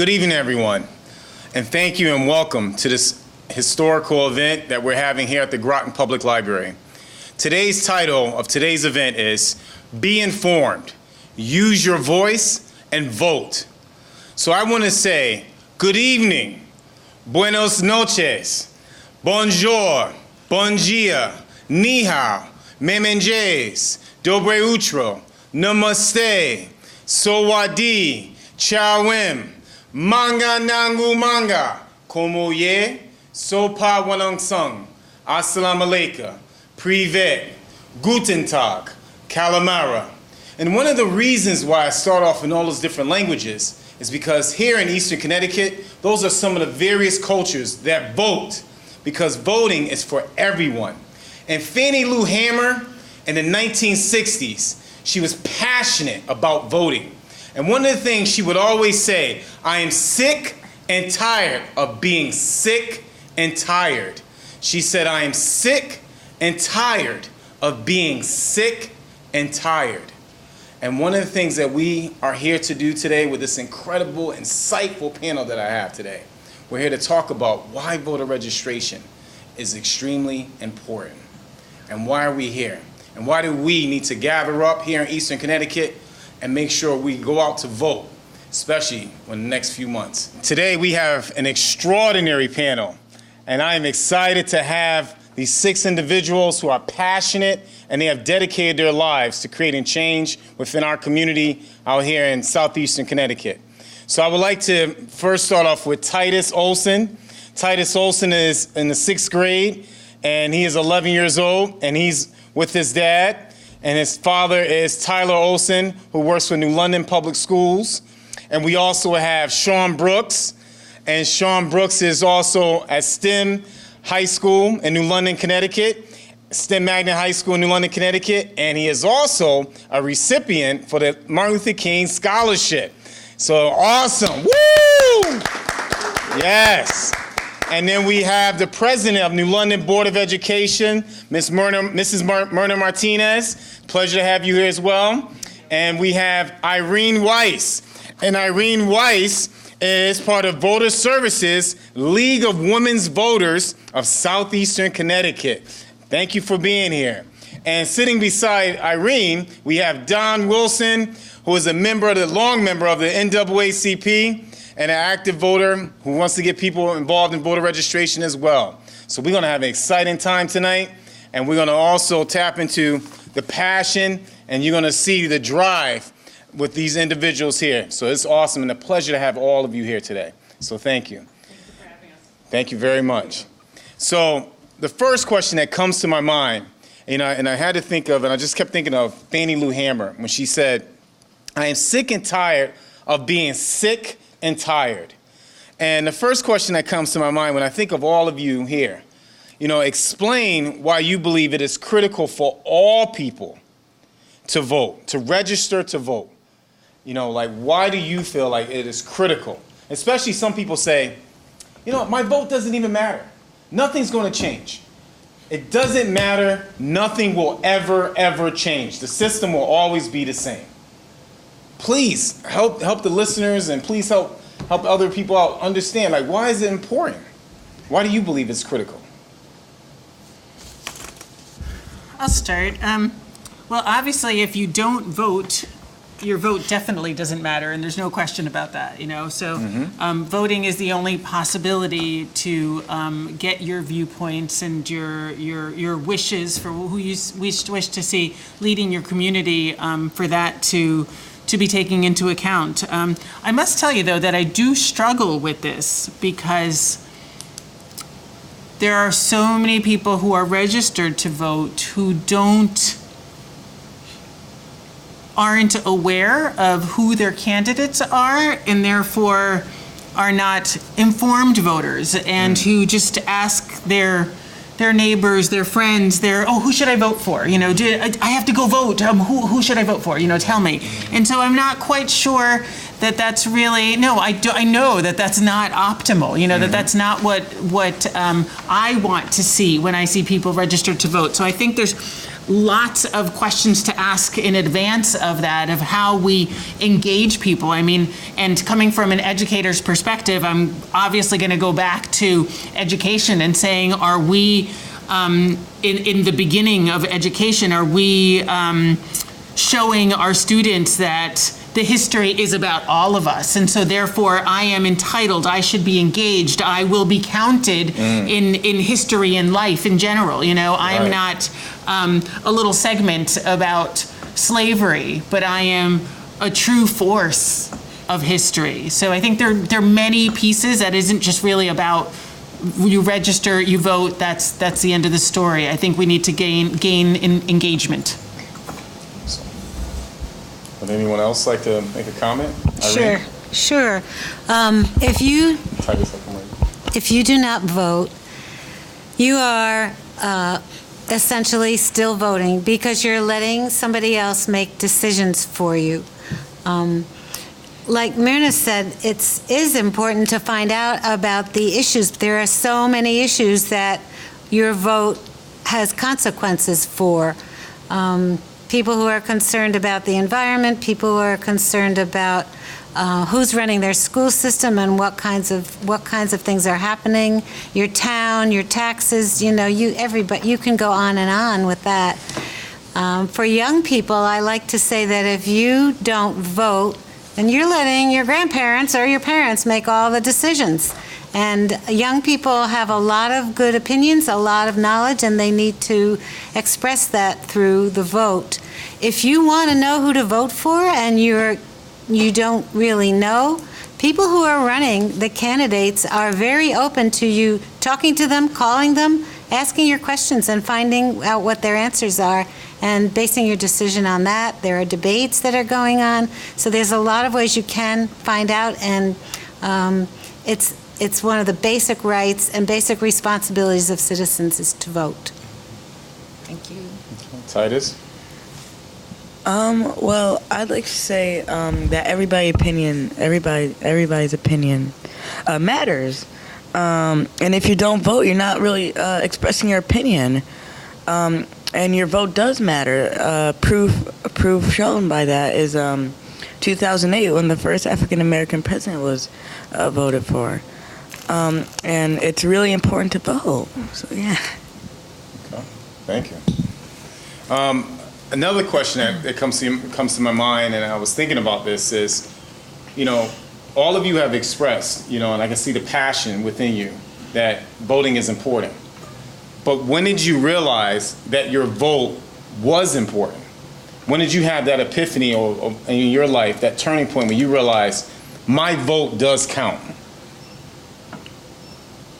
Good evening, everyone, and thank you and welcome to this historical event that we're having here at the Groton Public Library. Today's title of today's event is Be Informed, Use Your Voice, and Vote. So I want to say good evening, buenos noches, bonjour, bon dia, ni hao, memenjes, dobre utro, namaste, sawadi, chawim, manga nangu manga, como ye, sopa wanang sung, assalamu alaikum, privet, guten tag, calamara. And one of the reasons why I start off in all those different languages is because here in Eastern Connecticut, those are some of the various cultures that vote, because voting is for everyone. And Fannie Lou Hamer, in the 1960s, she was passionate about voting. And one of the things she would always say, I am sick and tired of being sick and tired. She said, I am sick and tired of being sick and tired. And one of the things that we are here to do today with this incredible, insightful panel that I have today, we're here to talk about why voter registration is extremely important. And why are we here? And why do we need to gather up here in Eastern Connecticut and make sure we go out to vote, especially in the next few months? Today we have an extraordinary panel, and I am excited to have these 6 individuals who are passionate and they have dedicated their lives to creating change within our community out here in Southeastern Connecticut. So I would like to first start off with Titus Olson. Titus Olson is in the 6th grade, and he is 11 years old, and he's with his dad. And his father is Tyler Olson, who works for New London Public Schools. And we also have Shawn Brooks. And Shawn Brooks is also at STEM High School in New London, Connecticut, STEM Magnet High School in New London, Connecticut. And he is also a recipient for the Martin Luther King Scholarship. So awesome. Woo! Yes. And then we have the president of New London Board of Education, Mrs. Mirna Martinez. Pleasure to have you here as well. And we have Irene Weiss. And Irene Weiss is part of Voter Services League of Women's Voters of Southeastern Connecticut. Thank you for being here. And sitting beside Irene, we have Don Wilson, who is a long member of the NAACP, and an active voter who wants to get people involved in voter registration as well. So we're going to have an exciting time tonight, and we're going to also tap into the passion, and you're going to see the drive with these individuals here. So it's awesome and a pleasure to have all of you here today. So thank you. Thank you for having us. Thank you very much. So the first question that comes to my mind, and I had to think of, and I just kept thinking of Fannie Lou Hamer when she said, I am sick and tired of being sick and tired. And the first question that comes to my mind when I think of all of you here, explain why you believe it is critical for all people to vote, to register to vote. Why do you feel like it is critical? Especially some people say, my vote doesn't even matter. Nothing's going to change. It doesn't matter. Nothing will ever change. The system will always be the same. Please help the listeners, and please help other people out understand, why is it important? Why do you believe it's critical? I'll start. Well, obviously, if you don't vote, your vote definitely doesn't matter, and there's no question about that, So voting is the only possibility to get your viewpoints and your wishes for who you wish to see leading your community, for that to be taken into account. I must tell you, though, that I do struggle with this because there are so many people who are registered to vote who aren't aware of who their candidates are, and therefore are not informed voters, and who just ask their neighbors, their friends, who should I vote for? I have to go vote. Who should I vote for? Tell me. And so I'm not quite sure that that's really, I know that that's not optimal, that that's not what I want to see when I see people registered to vote. So I think there's lots of questions to ask in advance of that, of how we engage people. I mean, and coming from an educator's perspective, I'm obviously going to go back to education and saying, are we, in the beginning of education, are we showing our students that the history is about all of us, and so therefore I am entitled, I should be engaged, I will be counted in history and life in general. You know, I am not a little segment about slavery, but I am a true force of history. So I think there are many pieces that isn't just really about you register, you vote, that's the end of the story. I think we need to gain engagement. Would anyone else like to make a comment? Irene? Sure. If you do not vote, you are essentially still voting because you're letting somebody else make decisions for you. Like Mirna said, it is important to find out about the issues. There are so many issues that your vote has consequences for. People who are concerned about the environment, people who are concerned about who's running their school system and what kinds of things are happening, your town, your taxes, you know, you can go on with that. For young people, I like to say that if you don't vote, then you're letting your grandparents or your parents make all the decisions. And young people have a lot of good opinions, a lot of knowledge, and they need to express that through the vote. If you want to know who to vote for and you don't really know, people who are running, the candidates, are very open to you talking to them, calling them, asking your questions and finding out what their answers are and basing your decision on that. There are debates that are going on. So there's a lot of ways you can find out, and it's one of the basic rights and basic responsibilities of citizens is to vote. Thank you. Titus? Well, I'd like to say that everybody's opinion matters. And if you don't vote, you're not really expressing your opinion. And your vote does matter. Proof shown by that is 2008 when the first African-American president was voted for. And it's really important to vote. So, yeah. Okay. Thank you. Another question that comes to my mind, and I was thinking about this, is, you know, all of you have expressed, you know, and I can see the passion within you that voting is important. But when did you realize that your vote was important? When did you have that epiphany or in your life, that turning point when you realized my vote does count?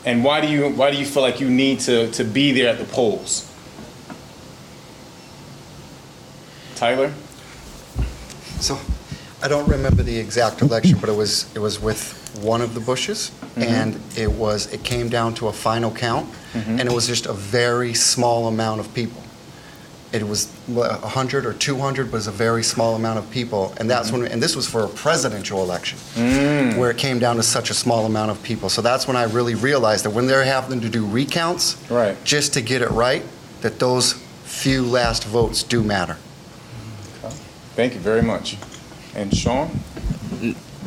And why do you feel like you need to be there at the polls? Tyler? So, I don't remember the exact election, but it was with one of the Bushes, and it came down to a final count, and it was just a very small amount of people. It was 100 or 200, but it was a very small amount of people, and that's when. And this was for a presidential election, where it came down to such a small amount of people. So that's when I really realized that when they're having to do recounts, just to get it right, that those few last votes do matter. Okay. Thank you very much. And Shawn?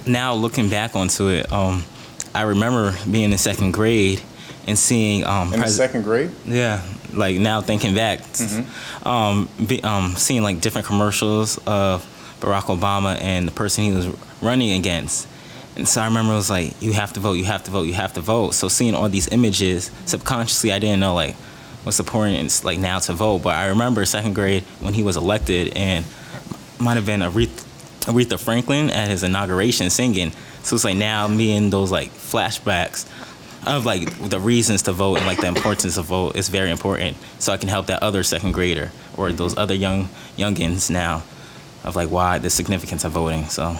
Now looking back onto it, I remember being in second grade and seeing in the second grade. Yeah, like now thinking back, seeing like different commercials of Barack Obama and the person he was running against, and so I remember it was like, you have to vote, you have to vote, you have to vote. So seeing all these images, subconsciously I didn't know like what's the importance like now to vote, but I remember second grade when he was elected and might have been Aretha Franklin at his inauguration singing. So it's like now me in those like flashbacks of like the reasons to vote and like the importance of vote is very important. So I can help that other second grader or those other youngins now of like why the significance of voting. So.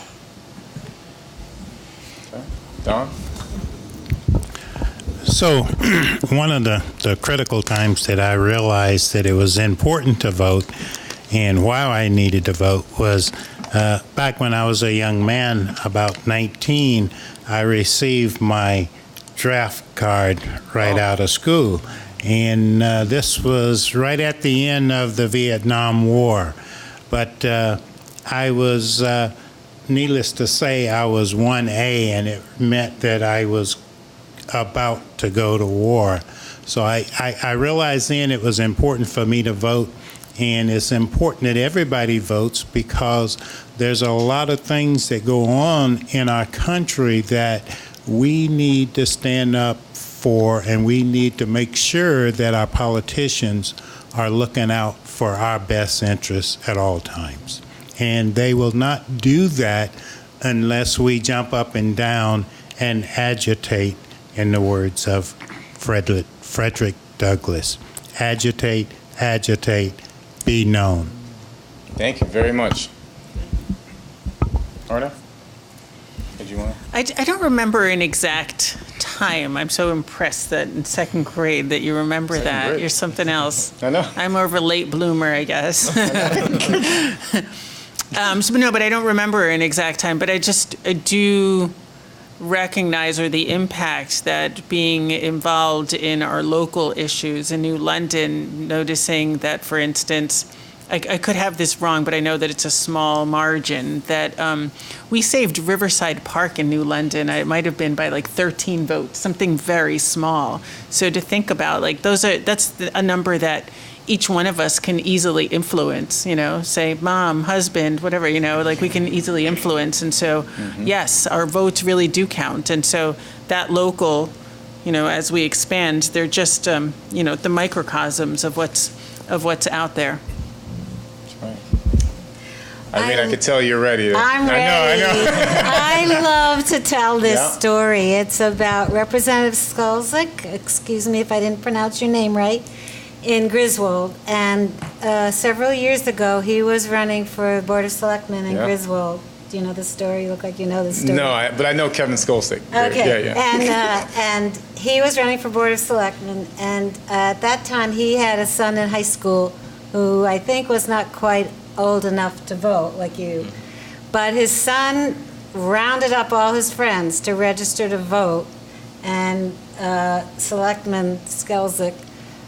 Okay. Don? So one of the critical times that I realized that it was important to vote and why I needed to vote was back when I was a young man, about 19, I received my draft card right out of school. And this was right at the end of the Vietnam War. But I was, needless to say, I was 1A, and it meant that I was about to go to war. So I realized then it was important for me to vote, and it's important that everybody votes because there's a lot of things that go on in our country that we need to stand up for, and we need to make sure that our politicians are looking out for our best interests at all times. And they will not do that unless we jump up and down and agitate, in the words of Frederick Douglass. Agitate, agitate, be known. Thank you very much. Arda, did you want to? I don't remember an exact time. I'm so impressed that in second grade that you remember Second that. grade. You're something else. I know. I'm more of a late bloomer, I guess. But I don't remember an exact time. But I do recognize the impact that being involved in our local issues in New London, noticing that, for instance, I could have this wrong, but I know that it's a small margin, that we saved Riverside Park in New London. It might have been by like 13 votes, something very small. So to think about, like, that's a number that each one of us can easily influence, say mom, husband, whatever, like we can easily influence. And so, yes, our votes really do count. And so that local, as we expand, they're just, the microcosms of what's out there. Irene, I could tell you're ready. I'm ready. I know. I love to tell this Yeah. story. It's about Representative Skolzik, excuse me if I didn't pronounce your name right, in Griswold. And several years ago, he was running for Board of Selectmen in Yeah. Griswold. Do you know the story? You look like you know the story. No, but I know Kevin Skolzik. Okay. Yeah. And he was running for Board of Selectmen, and at that time, he had a son in high school who I think was not quite old enough to vote like you. But his son rounded up all his friends to register to vote, and Selectman Skolzik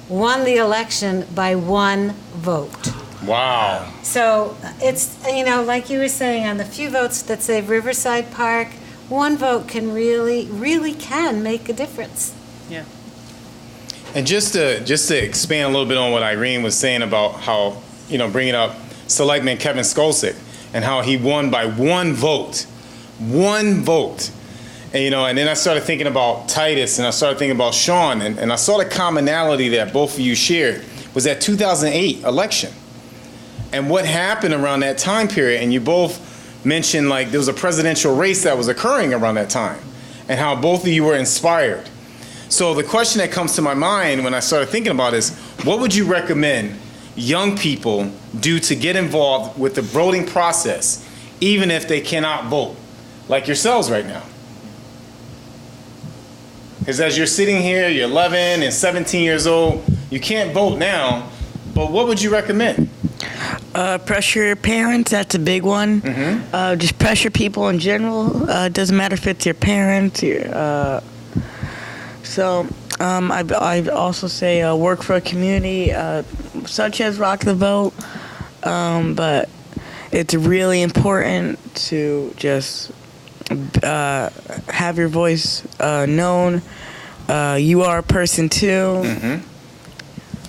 won the election by 1 vote. Wow. So it's, like you were saying, on the few votes that save Riverside Park, 1 vote can really can make a difference. Yeah. And just to expand a little bit on what Irene was saying about how, bringing up Selectman Kevin Skolzik and how he won by 1 vote. 1 vote. And, and then I started thinking about Titus, and I started thinking about Shawn, and I saw the commonality that both of you shared was that 2008 election. And what happened around that time period, and you both mentioned like there was a presidential race that was occurring around that time, and how both of you were inspired. So the question that comes to my mind when I started thinking about is, what would you recommend young people do to get involved with the voting process, even if they cannot vote, like yourselves right now? Because as you're sitting here, you're 11 and 17 years old, you can't vote now, but what would you recommend? Pressure your parents, that's a big one. Just pressure people in general. It doesn't matter if it's your parents. I'd also say work for a community such as Rock the Vote. But it's really important to just have your voice known. You are a person too.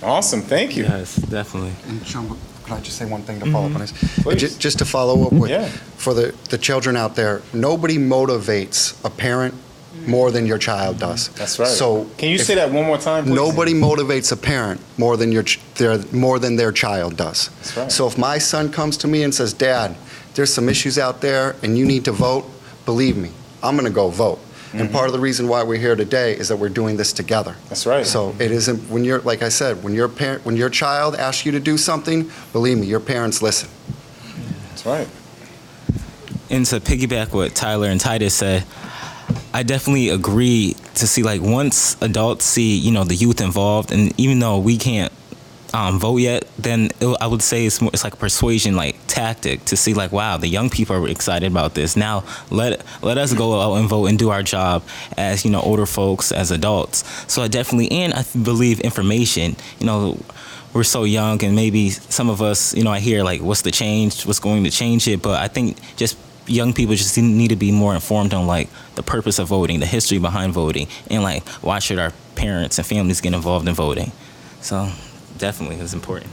Awesome, thank you. Yes, definitely. And Shawn, could I just say one thing to follow up on this? Please. Just to follow up with, Yeah. for the children out there, nobody motivates a parent more than your child does. That's right. So Can you if say that one more time, please? Nobody motivates a parent more than their child does. That's right. So if my son comes to me and says, "Dad, there's some issues out there and you need to vote," believe me, I'm going to go vote. And part of the reason why we're here today is that we're doing this together. That's right. So it isn't, when you're, like I said, when your child asks you to do something, believe me, your parents listen. That's right. And to piggyback what Tyler and Titus said, I definitely agree to see, like, once adults see, the youth involved, and even though we can't vote yet, then I would say it's like a persuasion like tactic to see like, wow, the young people are excited about this. Now let us go out and vote and do our job as, you know, older folks, as adults. So I definitely, and I believe information, you know, we're so young, and maybe some of us, you know, I hear like, what's the change, what's going to change it, but I think just young people just need to be more informed on like the purpose of voting, the history behind voting, and like why should our parents and families get involved in voting. So definitely it's important.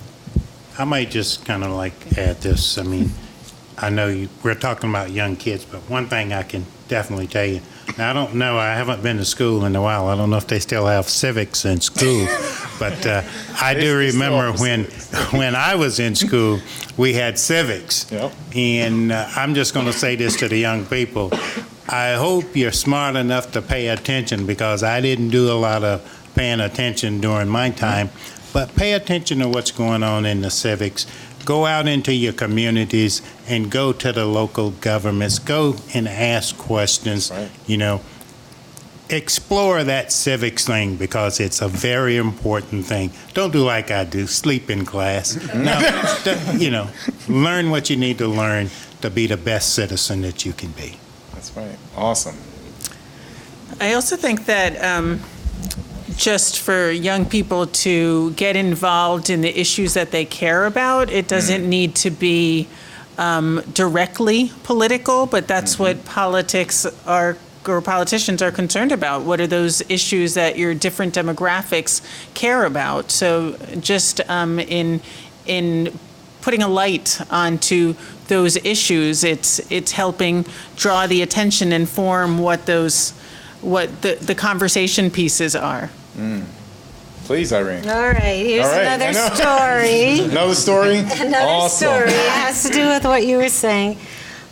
I might just kind of like add this. I mean, I know we're talking about young kids, but one thing I can definitely tell you, now I don't know, I haven't been to school in a while. I don't know if they still have civics in school, but I do remember when I was in school, we had civics. Yep. And I'm just going to say this to the young people. I hope you're smart enough to pay attention, because I didn't do a lot of paying attention during my time, but pay attention to what's going on in the civics. Go out into your communities and go to the local governments. Go and ask questions. Right. You know, explore that civics thing, because it's a very important thing. Don't do like I do, sleep in class. No, you know, learn what you need to learn to be the best citizen that you can be. That's right. Awesome. I also think that just for young people to get involved in the issues that they care about, it doesn't need to be directly political, but that's what politicians are concerned about. What are those issues that your different demographics care about? So just in putting a light onto those issues, it's helping draw the attention and form what the conversation pieces are. Please, Irene. All right, here's All right, another I know. story. Another story? Another Awesome. story. It has to do with what you were saying.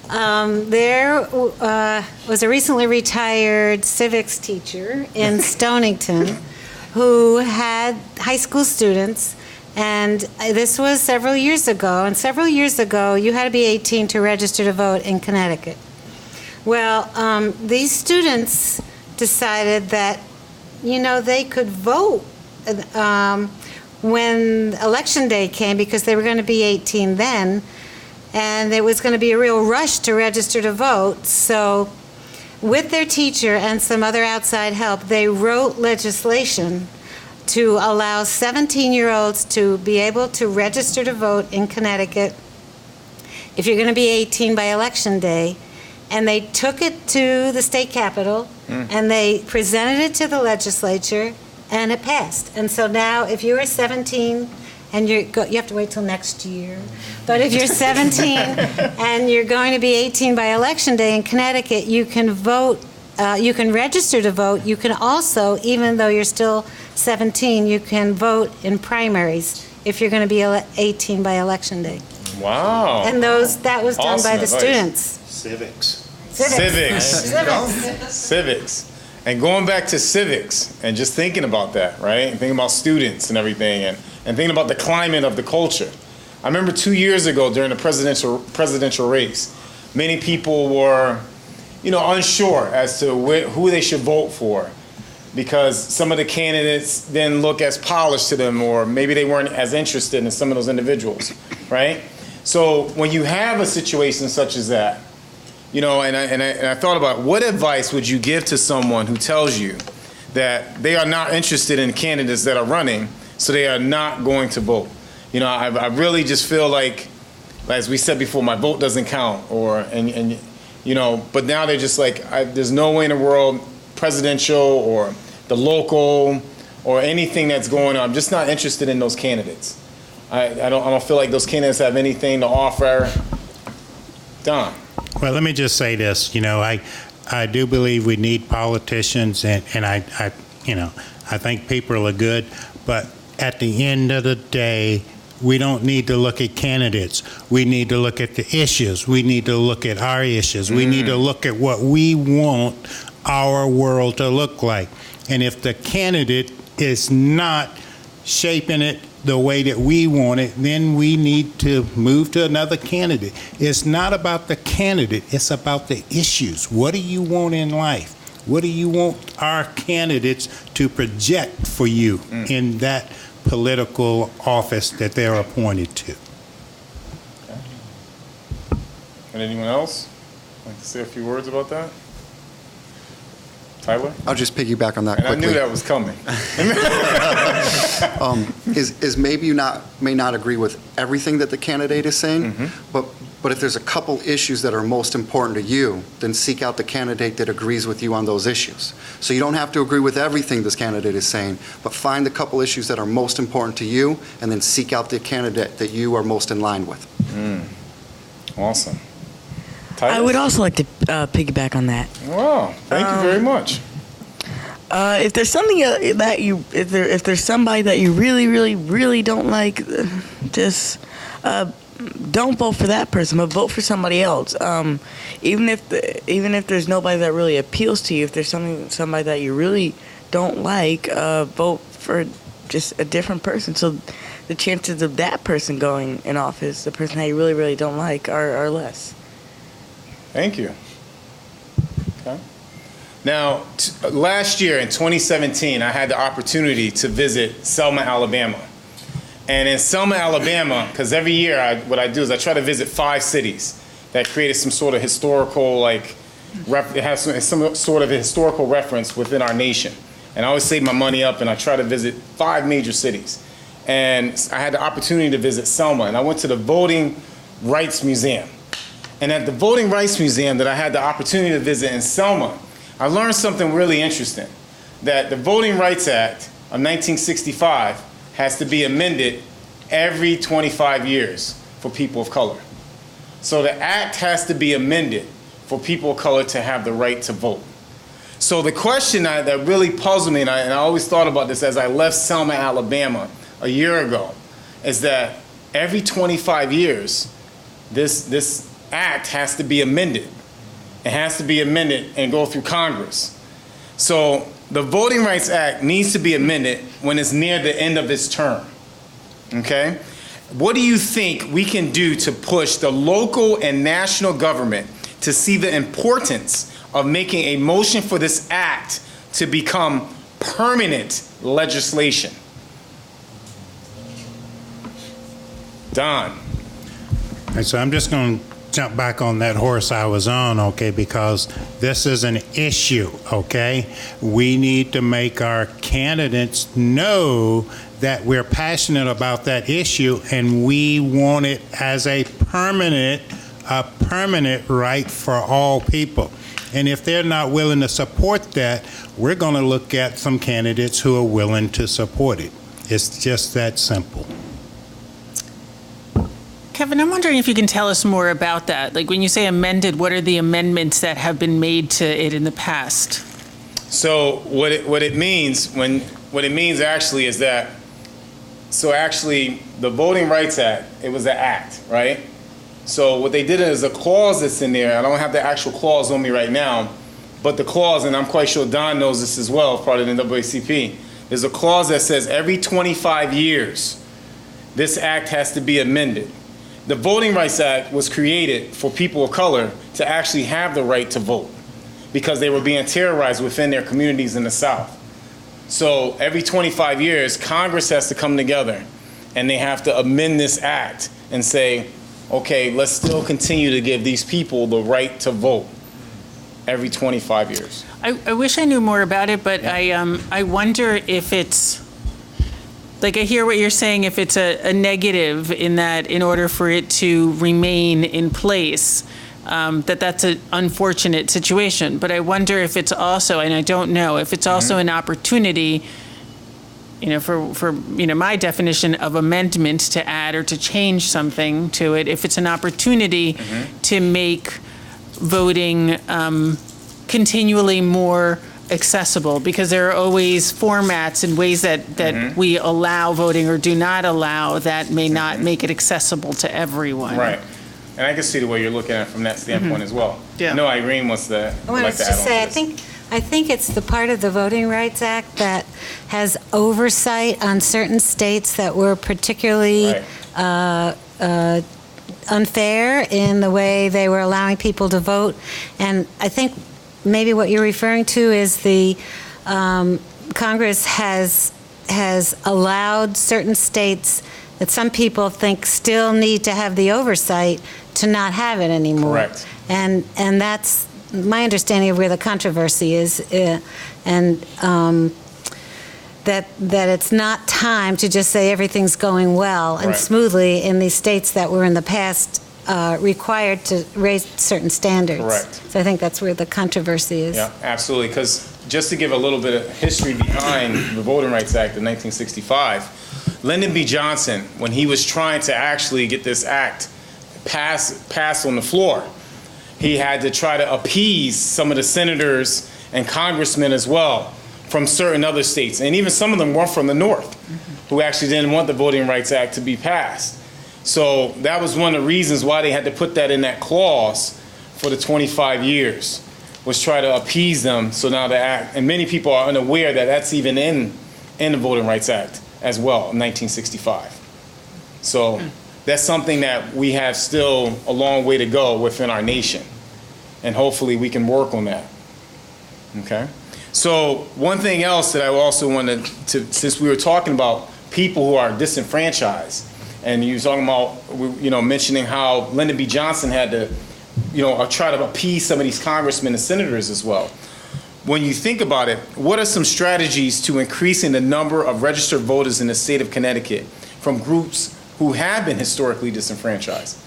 There was a recently retired civics teacher in Stonington who had high school students, and this was several years ago. And several years ago, you had to be 18 to register to vote in Connecticut. Well, these students decided that, you know, they could vote when election day came, because they were going to be 18 then, and it was going to be a real rush to register to vote. So with their teacher and some other outside help, they wrote legislation to allow 17-year-olds to be able to register to vote in Connecticut if you're going to be 18 by election day. And they took it to the state capitol, and they presented it to the legislature, and it passed. And so now, if you are 17 and you have to wait till next year, but if you're 17 and you're going to be 18 by election day in Connecticut, you can vote. You can register to vote. You can also, even though you're still 17, you can vote in primaries if you're going to be 18 by election day. Wow. And that was done Awesome by the advice. students. Civics. And going back to civics and just thinking about that, right? And thinking about students and everything, and thinking about the climate of the culture. I remember 2 years ago during the presidential race, many people were, you know, unsure as to who they should vote for, because some of the candidates didn't look as polished to them, or maybe they weren't as interested in some of those individuals, right? So when you have a situation such as that, you know, and I thought about, what advice would you give to someone who tells you that they are not interested in candidates that are running, so they are not going to vote? You know, I really just feel like, as we said before, my vote doesn't count, and you know, but now they're just like, there's no way in the world, presidential or the local or anything that's going on, I'm just not interested in those candidates. I don't feel like those candidates have anything to offer. Don. Well, let me just say this. You know, I do believe we need politicians, and I think people are good, but at the end of the day, we don't need to look at candidates. We need to look at the issues. We need to look at our issues. We need to look at what we want our world to look like. And if the candidate is not shaping it the way that we want it, then we need to move to another candidate. It's not about the candidate, it's about the issues. What do you want in life? What do you want our candidates to project for you in that political office that they're appointed to? And anyone else like to say a few words about that? Tyler? I'll just piggyback on that And quickly. I knew that was coming. Is maybe you may not agree with everything that the candidate is saying, but if there's a couple issues that are most important to you, then seek out the candidate that agrees with you on those issues. So you don't have to agree with everything this candidate is saying, but find the couple issues that are most important to you, and then seek out the candidate that you are most in line with. Awesome. I Titus? would also like to piggyback on that. Wow, thank you very much. If there's something if there's somebody that you really, really, really don't like, just don't vote for that person, but vote for somebody else. Even if there's nobody that really appeals to you, if there's somebody that you really don't like, vote for just a different person. So the chances of that person going in office, the person that you really, really don't like, are less. Thank you. Okay. Now, last year in 2017, I had the opportunity to visit Selma, Alabama. And in Selma, Alabama, because every year what I do is I try to visit 5 cities that created some sort of historical, it has some sort of historical reference within our nation. And I always save my money up and I try to visit 5 major cities. And I had the opportunity to visit Selma, and I went to the Voting Rights Museum. And at the Voting Rights Museum that I had the opportunity to visit in Selma, I learned something really interesting, that the Voting Rights Act of 1965 has to be amended every 25 years for people of color. So the act has to be amended for people of color to have the right to vote. So the question that really puzzled me, and I always thought about this as I left Selma, Alabama a year ago, is that every 25 years, this act has to be amended. It has to be amended and go through Congress. So the Voting Rights Act needs to be amended when it's near the end of its term, okay? What do you think we can do to push the local and national government to see the importance of making a motion for this act to become permanent legislation? Don. And so I'm just going to jump back on that horse I was on, okay, because this is an issue, okay? We need to make our candidates know that we're passionate about that issue and we want it as a permanent right for all people. And if they're not willing to support that, we're going to look at some candidates who are willing to support it. It's just that simple. Kevin, I'm wondering if you can tell us more about that. Like when you say amended, what are the amendments that have been made to it in the past? So what it means actually is that, so actually the Voting Rights Act, it was an act, right? So what they did is a clause that's in there. I don't have the actual clause on me right now, but the clause, and I'm quite sure Don knows this as well, part of the NAACP, there's a clause that says every 25 years, this act has to be amended. The Voting Rights Act was created for people of color to actually have the right to vote because they were being terrorized within their communities in the South. So every 25 years, Congress has to come together and they have to amend this act and say, okay, let's still continue to give these people the right to vote every 25 years. I wish I knew more about it, but I wonder if it's, like I hear what you're saying, if it's a negative in that in order for it to remain in place, that's an unfortunate situation. But I wonder if it's also, and I don't know, if it's also an opportunity, for my definition of amendment to add or to change something to it, if it's an opportunity to make voting continually more accessible, because there are always formats and ways that we allow voting or do not allow that may not make it accessible to everyone. Right. And I can see the way you're looking at it from that standpoint as well. Yeah. No, Irene wants to I wanted like to to add on say, to this. I think it's the part of the Voting Rights Act that has oversight on certain states that were particularly unfair in the way they were allowing people to vote. And I think maybe what you're referring to is the Congress has allowed certain states that some people think still need to have the oversight to not have it anymore. Correct. And that's my understanding of where the controversy is, and that it's not time to just say everything's going well and Right. smoothly in these states that were in the past required to raise certain standards. Correct. So I think that's where the controversy is. Yeah, absolutely. Because just to give a little bit of history behind the Voting Rights Act of 1965, Lyndon B. Johnson, when he was trying to actually get this act passed on the floor, he had to try to appease some of the senators and congressmen as well from certain other states. And even some of them were from the North, who actually didn't want the Voting Rights Act to be passed. So that was one of the reasons why they had to put that in that clause for the 25 years, was try to appease them. So now the act, and many people are unaware that that's even in the Voting Rights Act as well, in 1965. So that's something that we have still a long way to go within our nation. And hopefully we can work on that. Okay? So one thing else that I also wanted to, since we were talking about people who are disenfranchised, and you were talking about, mentioning how Lyndon B. Johnson had to, try to appease some of these congressmen and senators as well. When you think about it, what are some strategies to increasing the number of registered voters in the state of Connecticut from groups who have been historically disenfranchised?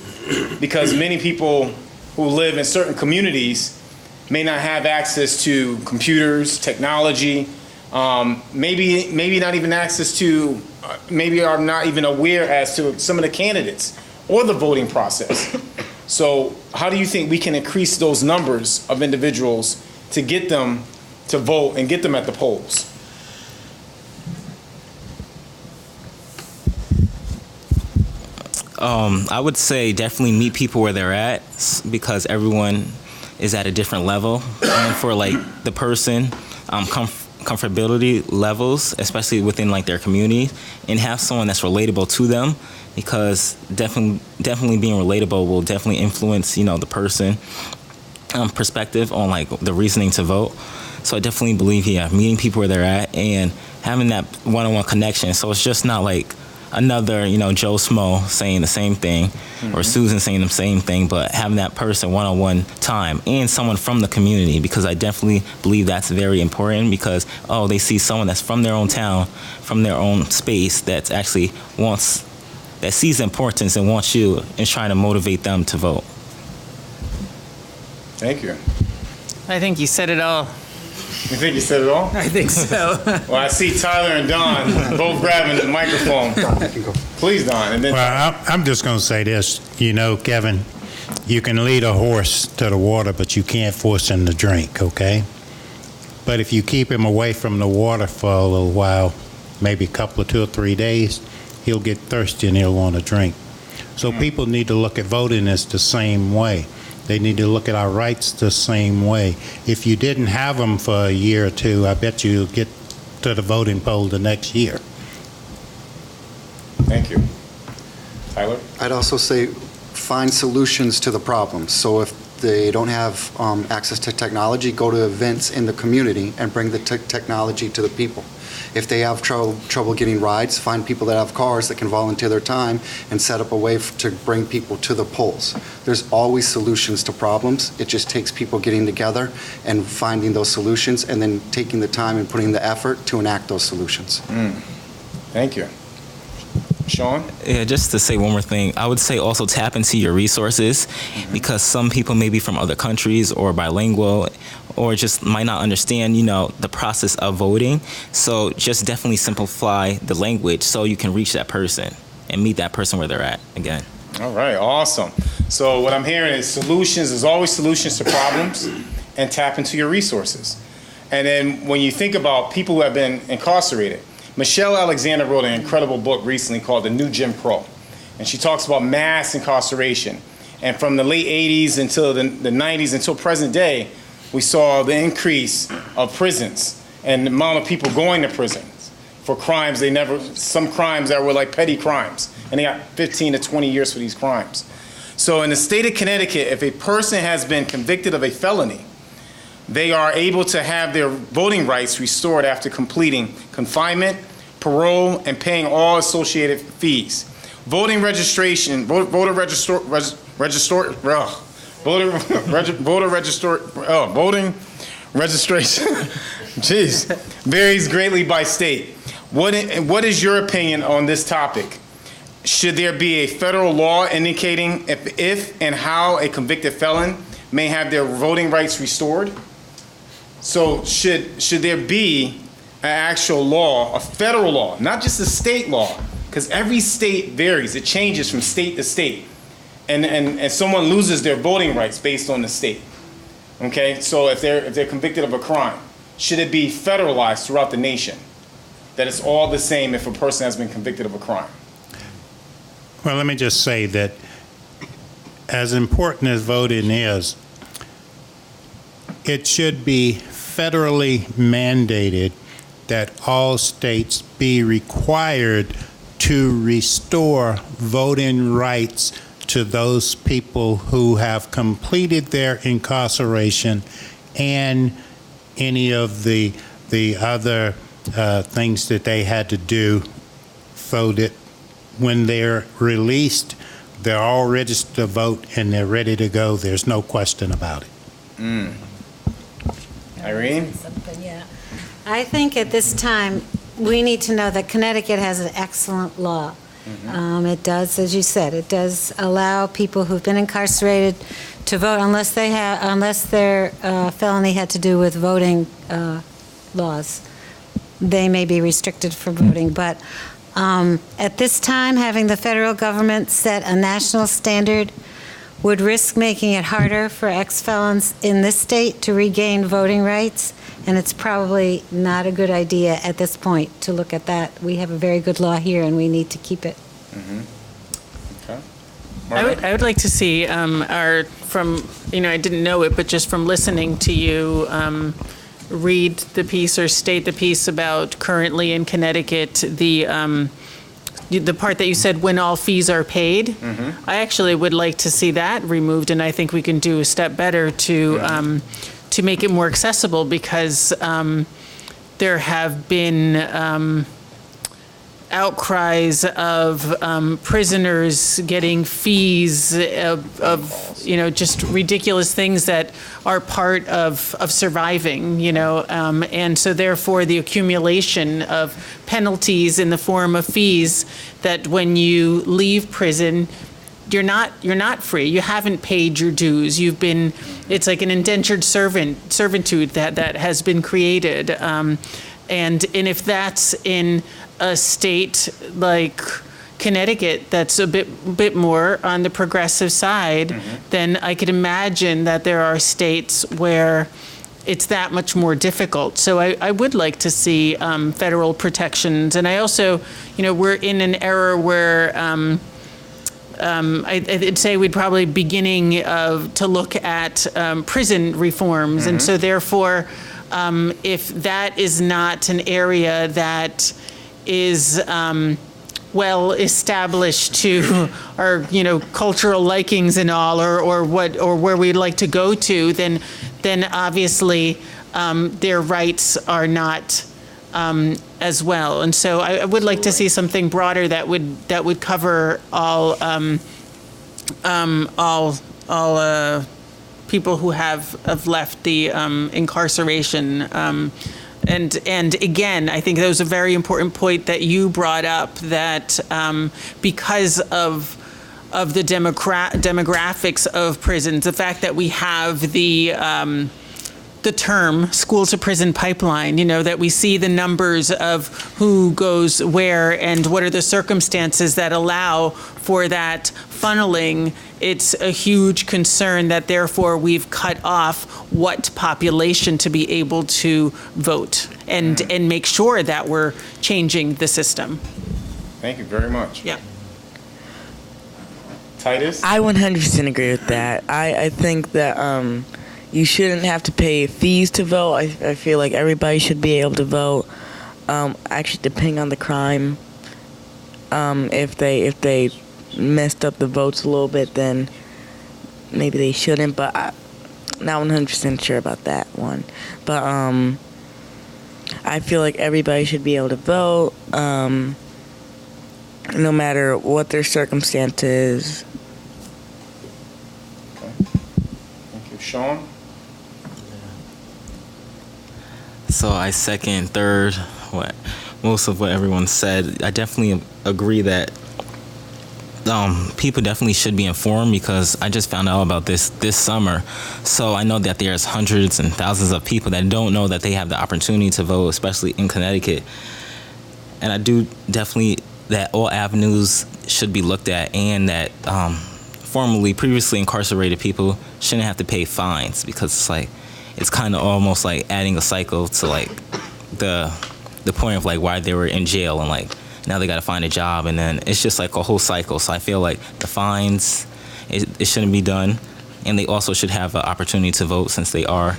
Because many people who live in certain communities may not have access to computers, technology, maybe not even access to, maybe are not even aware as to some of the candidates or the voting process. So how do you think we can increase those numbers of individuals to get them to vote and get them at the polls? I would say definitely meet people where they're at, because everyone is at a different level. And for like the person, comfortability levels, especially within like their community, and have someone that's relatable to them, because definitely being relatable will definitely influence, the person perspective on like the reasoning to vote. So I definitely believe, meeting people where they're at and having that one-on-one connection. So it's just not like another, Joe Smo saying the same thing, or Susan saying the same thing, but having that person one-on-one time and someone from the community, because I definitely believe that's very important, because, they see someone that's from their own town, from their own space, that actually that sees the importance and wants you and trying to motivate them to vote. Thank you. I think you said it all. You think you said it all? I think so. Well, I see Tyler and Don both grabbing the microphone. Please, Don. And then Well, I'm just going to say this. Kevin, you can lead a horse to the water, but you can't force him to drink, okay? But if you keep him away from the water for a little while, maybe a couple of 2 or 3 days, he'll get thirsty and he'll want to drink. So people need to look at voting as the same way. They need to look at our rights the same way. If you didn't have them for a year or two, I bet you'll get to the voting poll the next year. Thank you. Tyler? I'd also say find solutions to the problems. So if they don't have access to technology, go to events in the community and bring the technology to the people. If they have trouble getting rides, find people that have cars that can volunteer their time and set up a way to bring people to the polls. There's always solutions to problems. It just takes people getting together and finding those solutions, and then taking the time and putting the effort to enact those solutions. Thank you. Shawn? Yeah, just to say one more thing, I would say also tap into your resources, because some people may be from other countries or bilingual, or just might not understand, the process of voting. So just definitely simplify the language so you can reach that person and meet that person where they're at again. All right, awesome. So what I'm hearing is solutions, there's always solutions to problems, and tap into your resources. And then when you think about people who have been incarcerated, Michelle Alexander wrote an incredible book recently called The New Jim Crow. And she talks about mass incarceration. And from the late 80s until the 90s until present day, we saw the increase of prisons and the amount of people going to prisons for crimes some crimes that were like petty crimes. And they got 15 to 20 years for these crimes. So in the state of Connecticut, if a person has been convicted of a felony, they are able to have their voting rights restored after completing confinement, parole, and paying all associated fees. Voting registration, voting registration, jeez, varies greatly by state. What is your opinion on this topic? Should there be a federal law indicating if and how a convicted felon may have their voting rights restored? So should there be an actual law, a federal law, not just a state law? Because every state varies. It changes from state to state. And someone loses their voting rights based on the state. Okay, so if they're convicted of a crime, should it be federalized throughout the nation? That it's all the same if a person has been convicted of a crime? Well, let me just say that as important as voting is, it should be federally mandated that all states be required to restore voting rights to those people who have completed their incarceration and any of the other things that they had to do, so that when they're released, they're all registered to vote and they're ready to go. There's no question about it. Irene? Yeah. I think at this time, we need to know that Connecticut has an excellent law. It does, as you said, it does allow people who've been incarcerated to vote unless their felony had to do with voting laws. They may be restricted from voting, but at this time, having the federal government set a national standard would risk making it harder for ex-felons in this state to regain voting rights, and it's probably not a good idea at this point to look at that. We have a very good law here, and we need to keep it. Okay. I would like to see I didn't know it, but just from listening to you read the piece or state the piece about currently in Connecticut, the part that you said when all fees are paid. I actually would like to see that removed, and I think we can do a step better to make it more accessible, because there have been outcries of prisoners getting fees of just ridiculous things that are part of surviving, and so therefore the accumulation of penalties in the form of fees, that when you leave prison, you're not free. You haven't paid your dues. It's like an indentured servitude that has been created, and if that's in a state like Connecticut that's a bit more on the progressive side, then I could imagine that there are states where it's that much more difficult. So I would like to see federal protections. And I also, we're in an era where I'd say we'd probably beginning to look at prison reforms. And so therefore, if that is not an area that is well established to our cultural likings and all, or where we'd like to go to, then obviously their rights are not as well. And so I would like to see something broader that would cover all people who have left the incarceration. And again, I think that was a very important point that you brought up, that because of the demographics of prisons, the fact that we have the term school to prison pipeline, that we see the numbers of who goes where and what are the circumstances that allow for that funneling. It's a huge concern that therefore we've cut off what population to be able to vote, and make sure that we're changing the system. Thank you very much. Yeah. Titus? I 100% agree with that. I think that you shouldn't have to pay fees to vote. I feel like everybody should be able to vote. Actually, depending on the crime, if they messed up the votes a little bit, then maybe they shouldn't. But not 100% sure about that one. But I feel like everybody should be able to vote, no matter what their circumstances. Okay. Thank you. Shawn? So I second, third, most of what everyone said. I definitely agree that people definitely should be informed, because I just found out about this summer. So I know that there's hundreds and thousands of people that don't know that they have the opportunity to vote, especially in Connecticut. And I do definitely that all avenues should be looked at, and that previously incarcerated people shouldn't have to pay fines, because it's kind of almost like adding a cycle to like the point of like why they were in jail, and like now they got to find a job, and then it's just like a whole cycle. So I feel like the fines, it shouldn't be done, and they also should have an opportunity to vote, since they are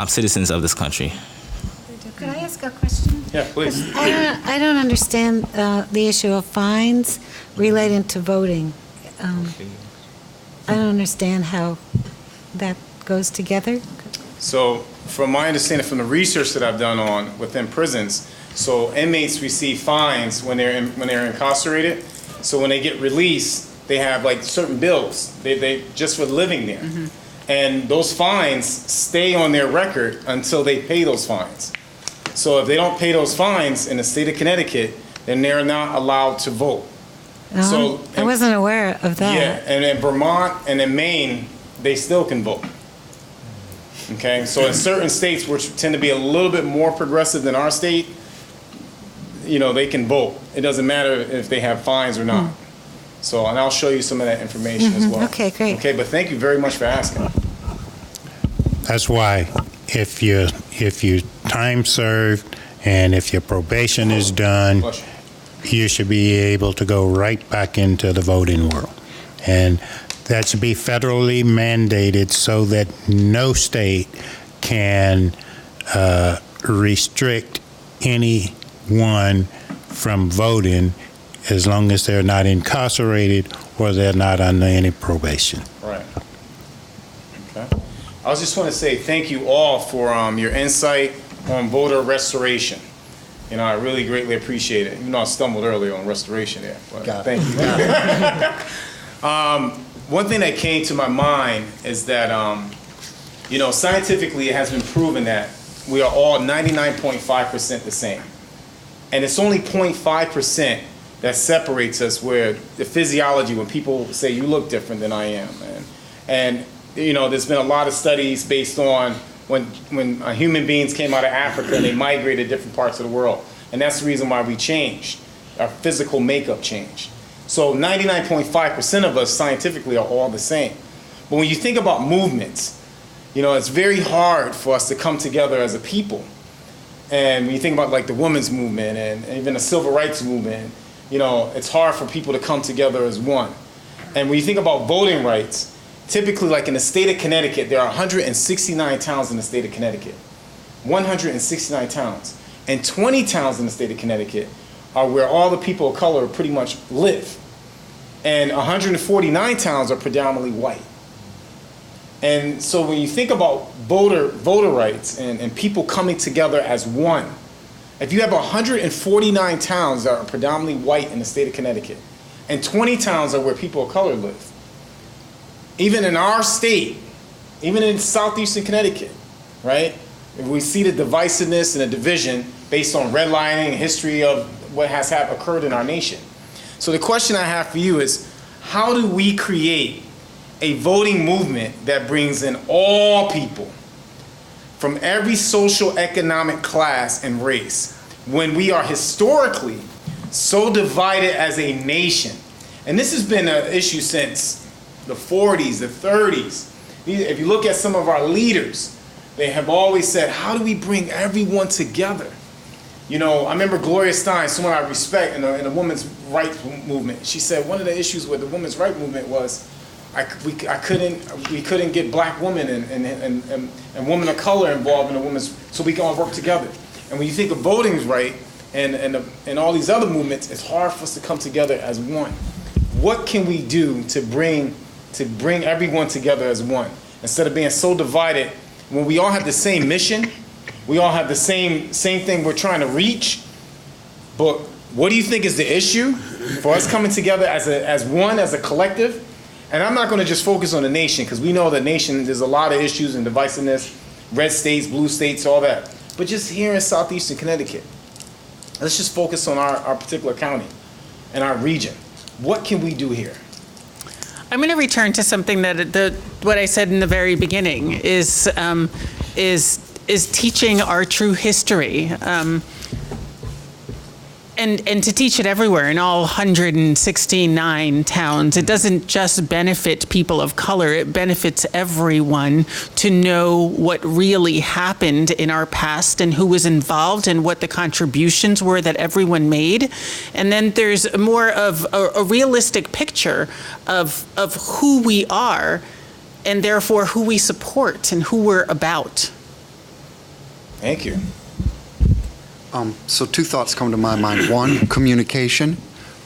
citizens of this country. Could I ask a question? Yeah, please. I don't understand the issue of fines relating to voting. I don't understand how that goes together. So from my understanding, from the research that I've done on within prisons, so inmates receive fines when they're incarcerated. So when they get released, they have like certain bills, they just for living there. Mm-hmm. And those fines stay on their record until they pay those fines. So if they don't pay those fines in the state of Connecticut, then they're not allowed to vote. So I wasn't aware of that. Yeah, and in Vermont and in Maine, they still can vote. Okay, so in certain states which tend to be a little bit more progressive than our state, they can vote. It doesn't matter if they have fines or not. So, and I'll show you some of that information as well. Okay, great. Okay, but thank you very much for asking. That's why if you time served and if your probation is done, you should be able to go right back into the voting world. And that should be federally mandated so that no state can restrict anyone from voting as long as they're not incarcerated or they're not under any probation. Right. Okay. I just want to say thank you all for your insight on voter restoration. I really greatly appreciate it. Even though I stumbled earlier on restoration there. But thank you. One thing that came to my mind is that, scientifically it has been proven that we are all 99.5% the same. And it's only 0.5% that separates us, where the physiology, when people say you look different than I am. And there's been a lot of studies based on when human beings came out of Africa and they migrated to different parts of the world. And that's the reason why we changed. Our physical makeup changed. So 99.5% of us scientifically are all the same. But when you think about movements, it's very hard for us to come together as a people. And when you think about like the women's movement and even the civil rights movement, it's hard for people to come together as one. And when you think about voting rights, typically like in the state of Connecticut, there are 169 towns in the state of Connecticut. 169 towns. And 20 towns in the state of Connecticut are where all the people of color pretty much live. And 149 towns are predominantly white. And so when you think about voter rights and people coming together as one, if you have 149 towns that are predominantly white in the state of Connecticut, and 20 towns are where people of color live, even in our state, even in Southeastern Connecticut, right? We see the divisiveness and the division based on redlining and history of what has occurred in our nation. So the question I have for you is, how do we create a voting movement that brings in all people from every social, economic class and race when we are historically so divided as a nation? And this has been an issue since the 40s, the 30s. If you look at some of our leaders, they have always said, how do we bring everyone together? I remember Gloria Steinem, someone I respect in the women's rights movement. She said one of the issues with the women's rights movement was we couldn't get black women and women of color involved in the women's, so we can all work together. And when you think of voting rights and all these other movements, it's hard for us to come together as one. What can we do to bring everyone together as one? instead of being so divided, when we all have the same mission, we all have the same thing we're trying to reach. But what do you think is the issue for us coming together as one, as a collective? And I'm not going to just focus on the nation, because we know the nation, there's a lot of issues and divisiveness, red states, blue states, all that. But just here in Southeastern Connecticut, let's just focus on our particular county and our region. What can we do here? I'm going to return to something that what I said in the very beginning is teaching our true history. And to teach it everywhere in all 169 towns. It doesn't just benefit people of color, it benefits everyone to know what really happened in our past and who was involved and what the contributions were that everyone made. And then there's more of a realistic picture of who we are and therefore who we support and who we're about. Thank you. So 2 thoughts come to my mind. One, communication.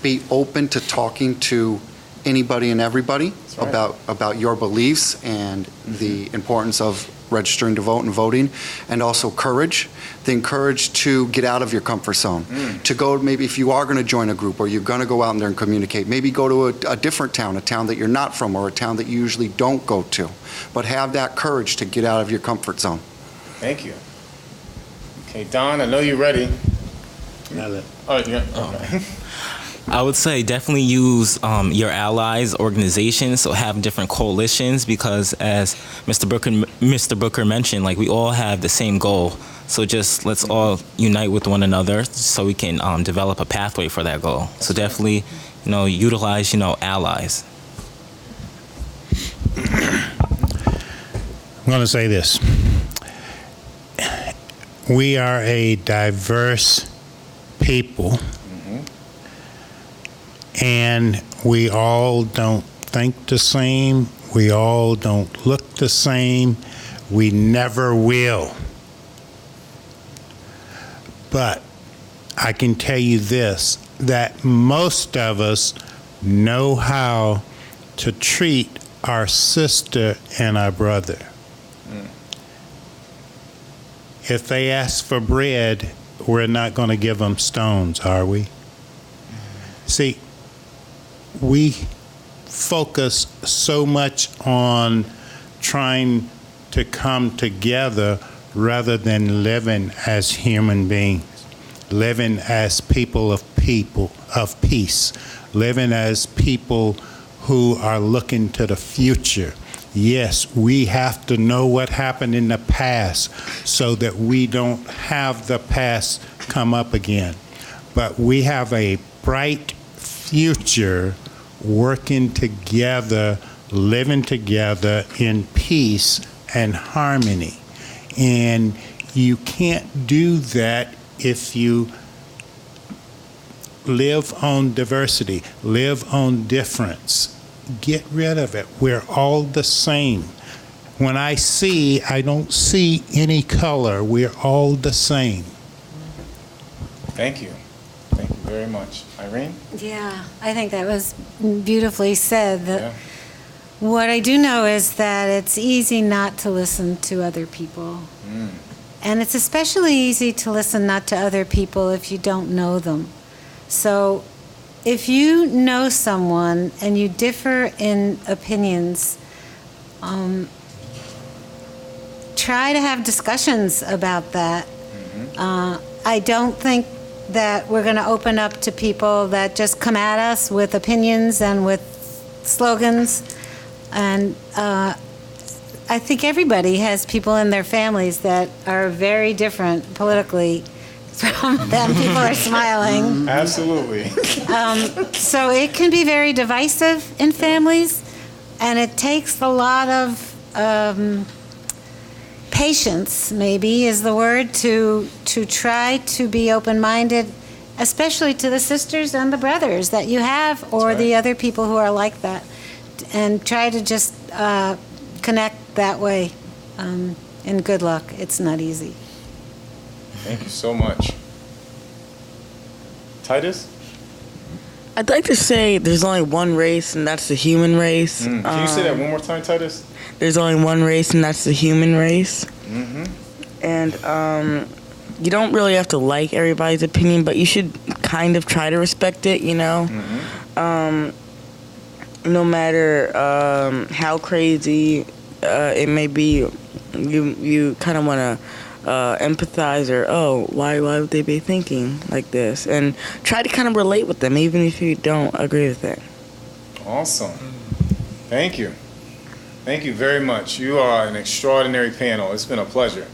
Be open to talking to anybody and everybody right. about your beliefs and the importance of registering to vote and voting. And also courage. The courage to get out of your comfort zone. To go, maybe if you are going to join a group or you're going to go out there and communicate, maybe go to a different town, a town that you're not from or a town that you usually don't go to. But have that courage to get out of your comfort zone. Thank you. Okay, Don, I know you're ready. Oh, yeah. Okay. I would say definitely use your allies, organizations, so have different coalitions, because as Mr. Booker mentioned, like, we all have the same goal. So just let's all unite with one another so we can develop a pathway for that goal. So definitely, utilize, allies. I'm going to say this. We are a diverse people, and we all don't think the same. We all don't look the same. We never will. But I can tell you this, that most of us know how to treat our sister and our brother. If they ask for bread, we're not going to give them stones, are we? See, we focus so much on trying to come together rather than living as human beings, living as people of peace, living as people who are looking to the future. Yes, we have to know what happened in the past so that we don't have the past come up again. But we have a bright future working together, living together in peace and harmony. And you can't do that if you live on diversity, live on difference. Get rid of it. We're all the same. When I don't see any color. We're all the same. Thank you. Thank you very much. Irene? Yeah, I think that was beautifully said. Yeah. What I do know is that it's easy not to listen to other people. And it's especially easy to listen not to other people if you don't know them. So if you know someone and you differ in opinions, try to have discussions about that. I don't think that we're going to open up to people that just come at us with opinions and with slogans. And I think everybody has people in their families that are very different politically from them. People are smiling. Absolutely. So it can be very divisive in families, and it takes a lot of patience, maybe is the word, to try to be open-minded, especially to the sisters and the brothers that you have, or the other people who are like that, and try to just connect that way. And good luck. It's not easy. Thank you so much. Titus? I'd like to say there's only one race, and that's the human race. Can you say that one more time, Titus? There's only one race, and that's the human race. Mm-hmm. And you don't really have to like everybody's opinion, but you should kind of try to respect it, you know? No matter how crazy it may be, you kind of want to empathize or, why would they be thinking like this? And try to kind of relate with them, even if you don't agree with it. Awesome. Thank you. Thank you very much. You are an extraordinary panel. It's been a pleasure.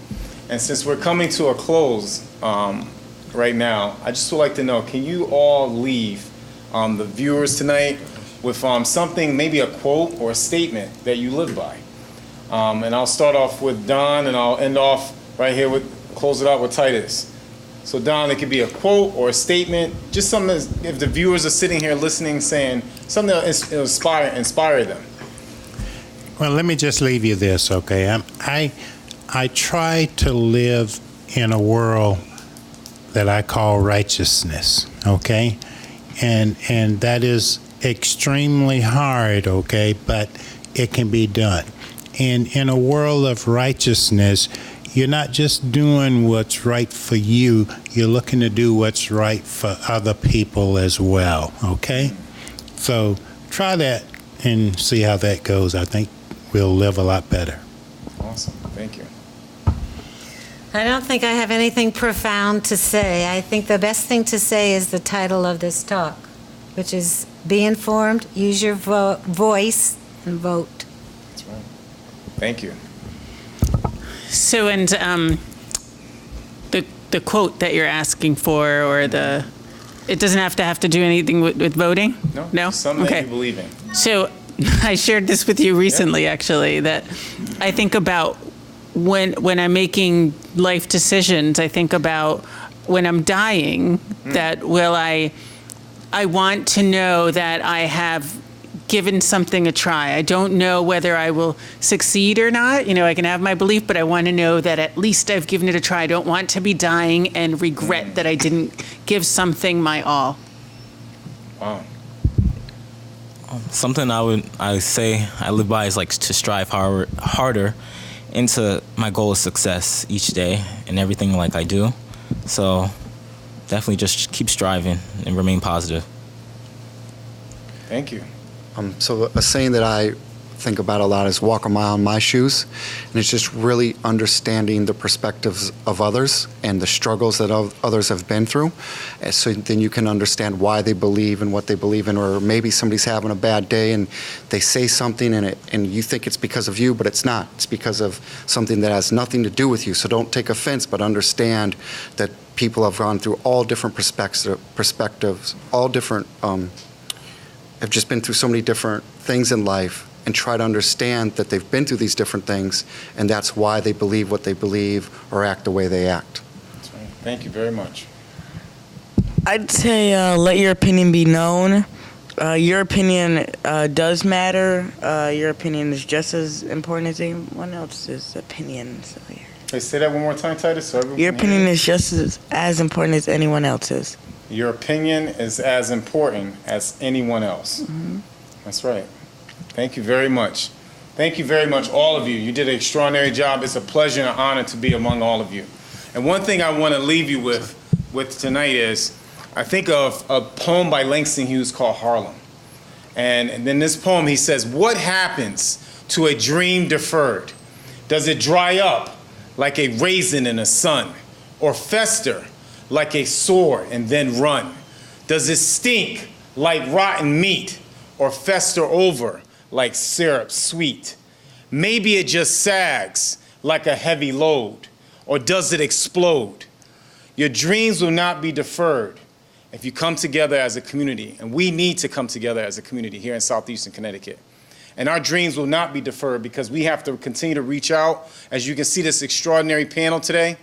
And since we're coming to a close right now, I just would like to know, can you all leave the viewers tonight with something, maybe a quote or a statement that you live by? And I'll start off with Don, and I'll end off right here close it out with Titus. So Don, it could be a quote or a statement, just something if the viewers are sitting here listening, saying something that'll inspire them. Well, let me just leave you this, okay? I try to live in a world that I call righteousness, okay? And that is extremely hard, okay? But it can be done. And in a world of righteousness, you're not just doing what's right for you, you're looking to do what's right for other people as well, okay? So try that and see how that goes. I think we'll live a lot better. Awesome. Thank you. I don't think I have anything profound to say. I think the best thing to say is the title of this talk, which is Be Informed, Use Your Voice, and Vote. That's right. Thank you. So, and the quote that you're asking for, or it doesn't have to do anything with voting? No? Something Okay. that you believe in. So I shared this with you recently, actually, that I think about when I'm making life decisions, I think about when I'm dying, that I want to know that I have given something a try. I don't know whether I will succeed or not. I can have my belief, but I want to know that at least I've given it a try. I don't want to be dying and regret that I didn't give something my all. Wow. Something I say I live by is like to strive harder into my goal of success each day and everything like I do. So definitely just keep striving and remain positive. Thank you. So a saying that I think about a lot is walk a mile in my shoes, and it's just really understanding the perspectives of others and the struggles that others have been through, and so then you can understand why they believe in what they believe in. Or maybe somebody's having a bad day and they say something and you think it's because of you, but it's not. It's because of something that has nothing to do with you. So don't take offense, but understand that people have gone through all different perspectives, all different have just been through so many different things in life, and try to understand that they've been through these different things, and that's why they believe what they believe or act the way they act. That's right. Thank you very much. I'd say let your opinion be known. Your opinion does matter. Your opinion is just as important as anyone else's opinion. So, yeah. Hey, say that one more time, Titus. So Your opinion is just as important as anyone else's. Your opinion is as important as anyone else. Mm-hmm. That's right. Thank you very much. Thank you very much, all of you. You did an extraordinary job. It's a pleasure and an honor to be among all of you. And one thing I want to leave you with tonight is, I think of a poem by Langston Hughes called Harlem. And in this poem, he says, what happens to a dream deferred? Does it dry up like a raisin in the sun, or fester like a sore and then run? Does it stink like rotten meat, or fester over like syrup sweet? Maybe it just sags like a heavy load, or does it explode? Your dreams will not be deferred if you come together as a community, and we need to come together as a community here in Southeastern Connecticut. And our dreams will not be deferred because we have to continue to reach out. As you can see this extraordinary panel today,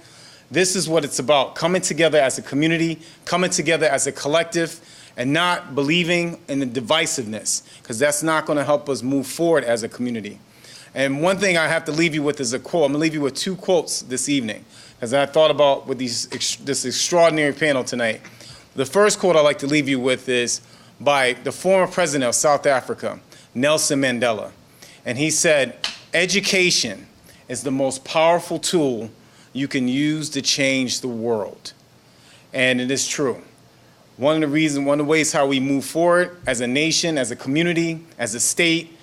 this is what it's about, coming together as a community, coming together as a collective, and not believing in the divisiveness, because that's not going to help us move forward as a community. And one thing I have to leave you with is a quote. I'm going to leave you with two quotes this evening, as I thought about with this extraordinary panel tonight. The first quote I'd like to leave you with is, by the former president of South Africa, Nelson Mandela. And he said, education is the most powerful tool you can use to change the world. And it is true. One of the ways how we move forward as a nation, as a community, as a state,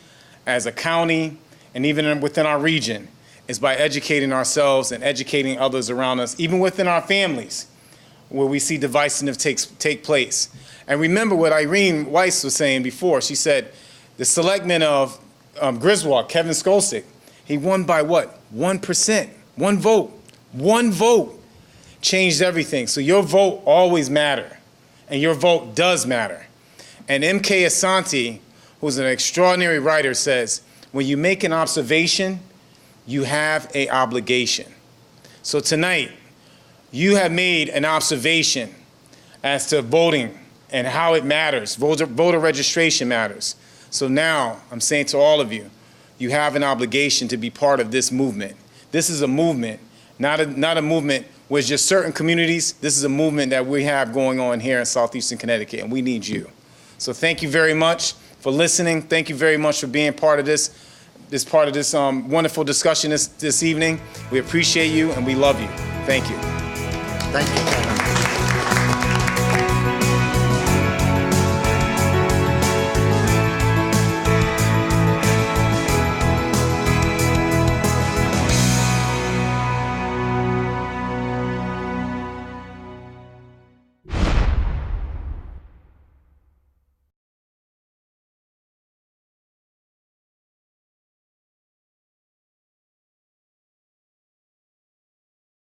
as a county, and even within our region, is by educating ourselves and educating others around us, even within our families, where we see divisiveness take place. And remember what Irene Weiss was saying before. She said the selectman of Griswold, Kevin Scholl, he won by what? 1%, one vote. One vote changed everything. So your vote always matters, and your vote does matter. And M.K. Asante, who's an extraordinary writer, says, when you make an observation, you have an obligation. So tonight, you have made an observation as to voting and how it matters. Voter registration matters. So now, I'm saying to all of you, you have an obligation to be part of this movement. This is a movement, not a movement where it's just certain communities. This is a movement that we have going on here in Southeastern Connecticut, and we need you. So thank you very much for listening. Thank you very much for being part of this wonderful discussion this evening. We appreciate you, and we love you. Thank you. Thank you.